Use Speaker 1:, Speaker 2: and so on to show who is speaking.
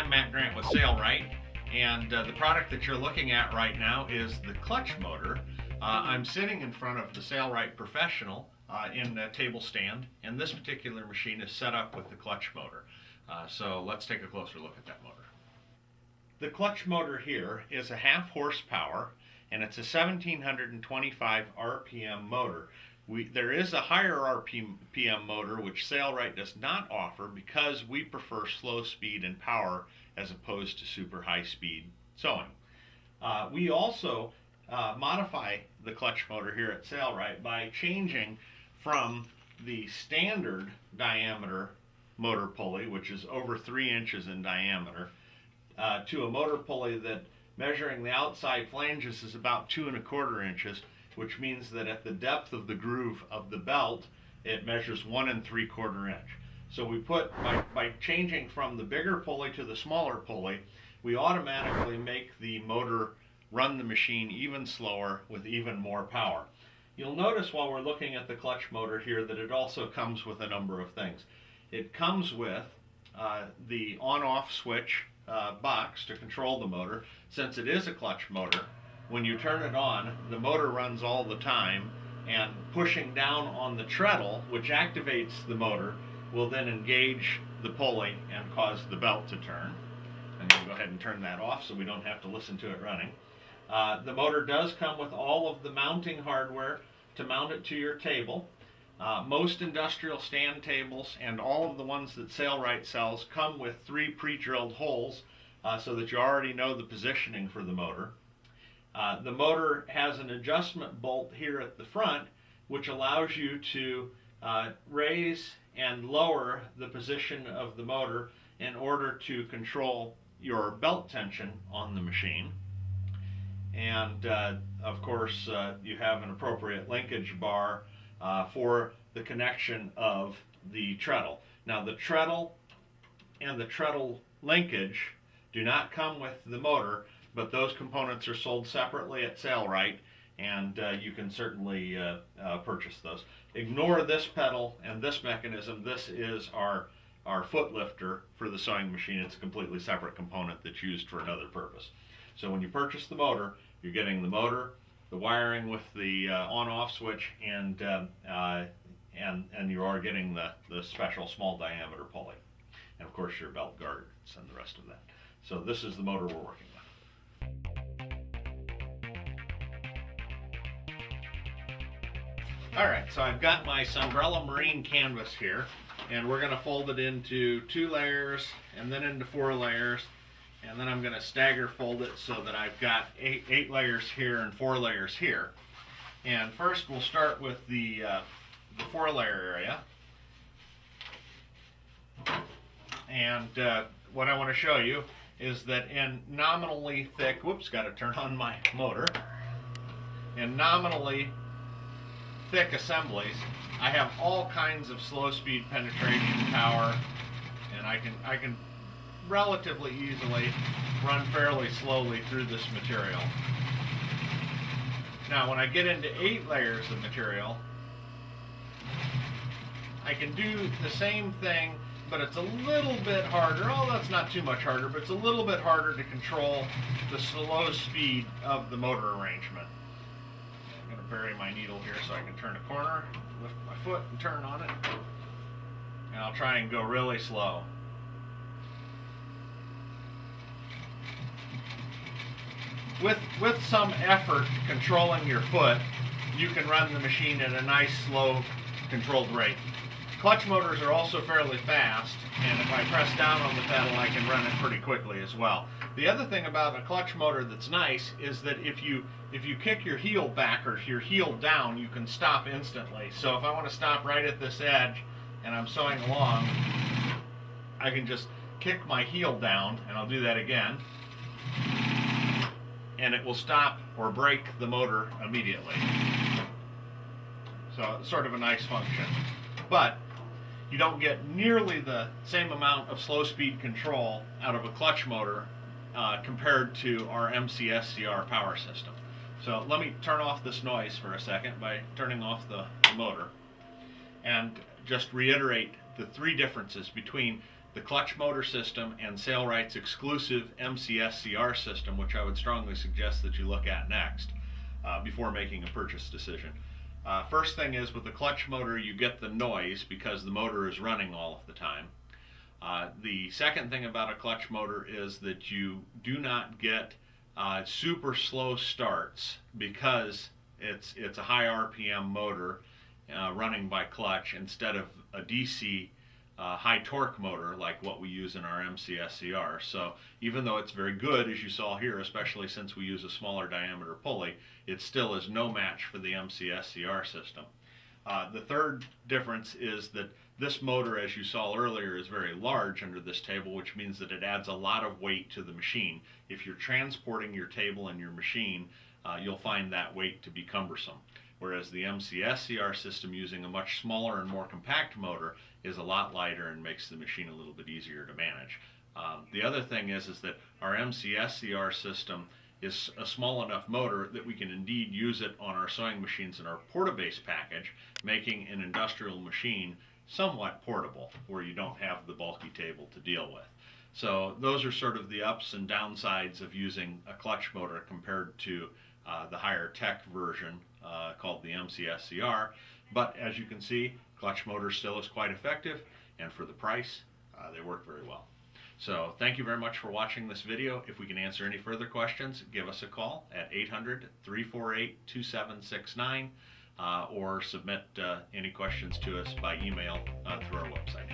Speaker 1: I'm Matt Grant with Sailrite, and the product that you're looking at right now is the clutch motor. I'm sitting in front of the Sailrite Professional in a table stand, and this particular machine is set up with the clutch motor. So let's take a closer look at that motor. The clutch motor here is a half horsepower, and it's a 1725 RPM motor. There is a higher RPM motor which Sailrite does not offer because we prefer slow speed and power as opposed to super high speed sewing. We also modify the clutch motor here at Sailrite by changing from the standard diameter motor pulley, which is over 3 inches in diameter, to a motor pulley that, measuring the outside flanges, is about 2 1/4 inches, which means that at the depth of the groove of the belt, it measures 1 3/4 inch. So we put, by changing from the bigger pulley to the smaller pulley, we automatically make the motor run the machine even slower with even more power. You'll notice while we're looking at the clutch motor here that it also comes with a number of things. It comes with the on-off switch box to control the motor. Since it is a clutch motor, when you turn it on, the motor runs all the time, and pushing down on the treadle, which activates the motor, will then engage the pulley and cause the belt to turn. And we'll go ahead and turn that off so we don't have to listen to it running. The motor does come with all of the mounting hardware to mount it to your table. Most industrial stand tables and all of the ones that Sailrite sells come with 3 pre-drilled holes so that you already know the positioning for the motor. The motor has an adjustment bolt here at the front which allows you to raise and lower the position of the motor in order to control your belt tension on the machine. And of course you have an appropriate linkage bar for the connection of the treadle. Now the treadle and the treadle linkage do not come with the motor, but those components are sold separately at Sailrite, and you can certainly purchase those. Ignore this pedal and this mechanism. This is our foot lifter for the sewing machine. It's a completely separate component that's used for another purpose. So when you purchase the motor, you're getting the motor, the wiring with the on-off switch, and you are getting the special small diameter pulley, and of course your belt guards and the rest of that. So this is the motor we're working with. Alright, so I've got my Sunbrella Marine canvas here, and we're going to fold it into 2 layers and then into 4 layers, and then I'm going to stagger fold it so that I've got 8 layers here and 4 layers here. And first we'll start with the 4-layer area. And what I want to show you is that in nominally thick, whoops, got to turn on my motor, in nominally thick assemblies, I have all kinds of slow speed penetration power, and I can relatively easily run fairly slowly through this material. Now when I get into 8 layers of material, I can do the same thing, but it's a little bit harder. Oh, that's not too much harder, but it's a little bit harder to control the slow speed of the motor arrangement. I'm going to bury my needle here so I can turn a corner, lift my foot and turn on it, and I'll try and go really slow. With some effort controlling your foot, you can run the machine at a nice, slow, controlled rate. Clutch motors are also fairly fast, and if I press down on the pedal, I can run it pretty quickly as well. The other thing about a clutch motor that's nice is that if you kick your heel back or your heel down, you can stop instantly. So if I want to stop right at this edge and I'm sewing along, I can just kick my heel down, and I'll do that again, and it will stop or break the motor immediately. So it's sort of a nice function. But you don't get nearly the same amount of slow speed control out of a clutch motor compared to our MCSCR power system. So let me turn off this noise for a second by turning off the motor, and just reiterate the 3 differences between the clutch motor system and Sailrite's exclusive MCSCR system, which I would strongly suggest that you look at next before making a purchase decision. First thing is, with the clutch motor, you get the noise because the motor is running all of the time. The second thing about a clutch motor is that you do not get super slow starts because it's a high RPM motor running by clutch instead of a DC high torque motor like what we use in our MCSCR. So even though it's very good, as you saw here, especially since we use a smaller diameter pulley, it still is no match for the MCSCR system. The third difference is that this motor, as you saw earlier, is very large under this table, which means that it adds a lot of weight to the machine. If you're transporting your table and your machine, you'll find that weight to be cumbersome. Whereas the MCSCR system, using a much smaller and more compact motor, is a lot lighter and makes the machine a little bit easier to manage. The other thing is that our MCSCR system is a small enough motor that we can indeed use it on our sewing machines in our Portabase package, making an industrial machine somewhat portable, where you don't have the bulky table to deal with. So those are sort of the ups and downsides of using a clutch motor compared to the higher tech version called the MCSCR. But as you can see, clutch motor still is quite effective, and for the price, they work very well. So thank you very much for watching this video. If we can answer any further questions, give us a call at 800-348-2769 or submit any questions to us by email through our website.